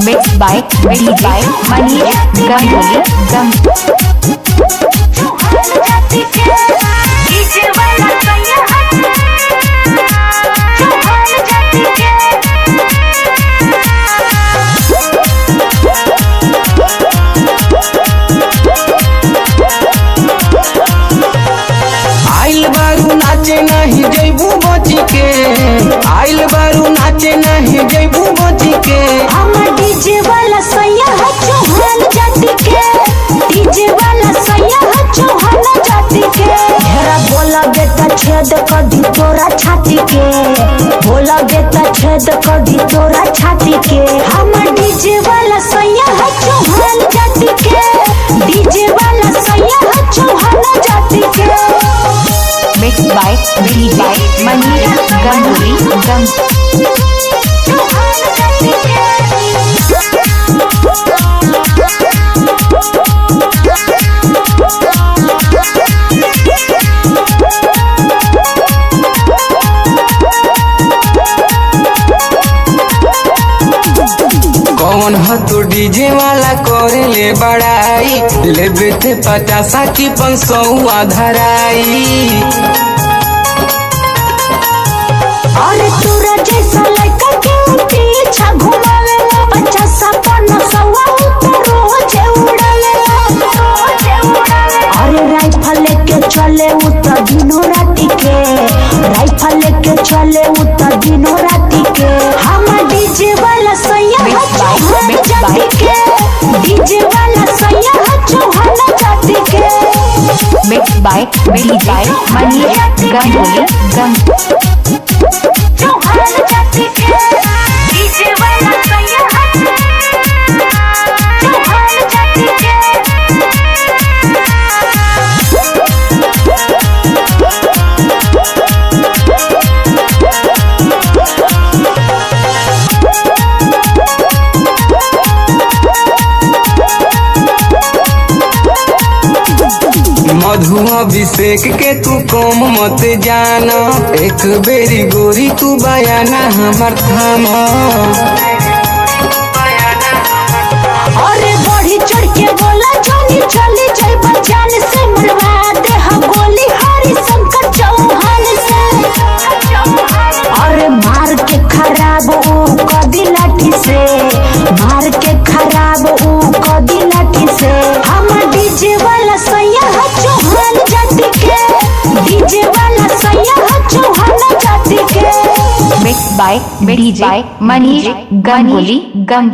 Mixed by Manish Ganguly Gam. आइल बारू नाचे नहीं जैबू बची के, आइल बारू नाचे नहीं जैबू बची के। हमर डीजे वाला सैया है चौहान जाति के, डीजे वाला सैया है चौहान जाति के। घेरा बोला बेटा छेद कर दी तोरा छाती के, बोला बेटा छेद कर दी तोरा छाती के। हमर डीजे वाला सैया है चौहान जाति के, डीजे वाला सैया है चौहान जाति के। Mixed by Manish Ganguly Gam. कौन ह तो डीजे वाला करे ले बड़ाई, लेबे थे 50 की 500 धराई। अरे तोरा जैसा लड़का के पीछा घुमावे, 50-100 रोज उड़ावे। अरे राइफल लेके चले उतर दिनों राती के, राइफल लेके चले उतर दिनों राती के। हमर डीजे वाला सैया है चौहान जाति के, डीजे वाला सैया है चौहान जाति के। Mixed by Manish Ganguly Gam. Chauhan जाति के, डीजे वाला सैया है चौहान जाति के। मधु अभिषेक के तू कम मत जाना, एक बेरी गोरी तू बयाना हमर थामा। अरे बढ़ी चढ़ के बोला जानी चली जाई बचान से, मरवा दे हम गोली हरि शंकर चौहान से। अरे मार के खराब ऊ कदी लाठी से, मार के खराब ऊ कदी लाठी से। हमर डीजे वाला सैया है चौहान जाति के, डीजे वाला सैया है चौहान जाति के। Mixed by Manish Ganguly Gam.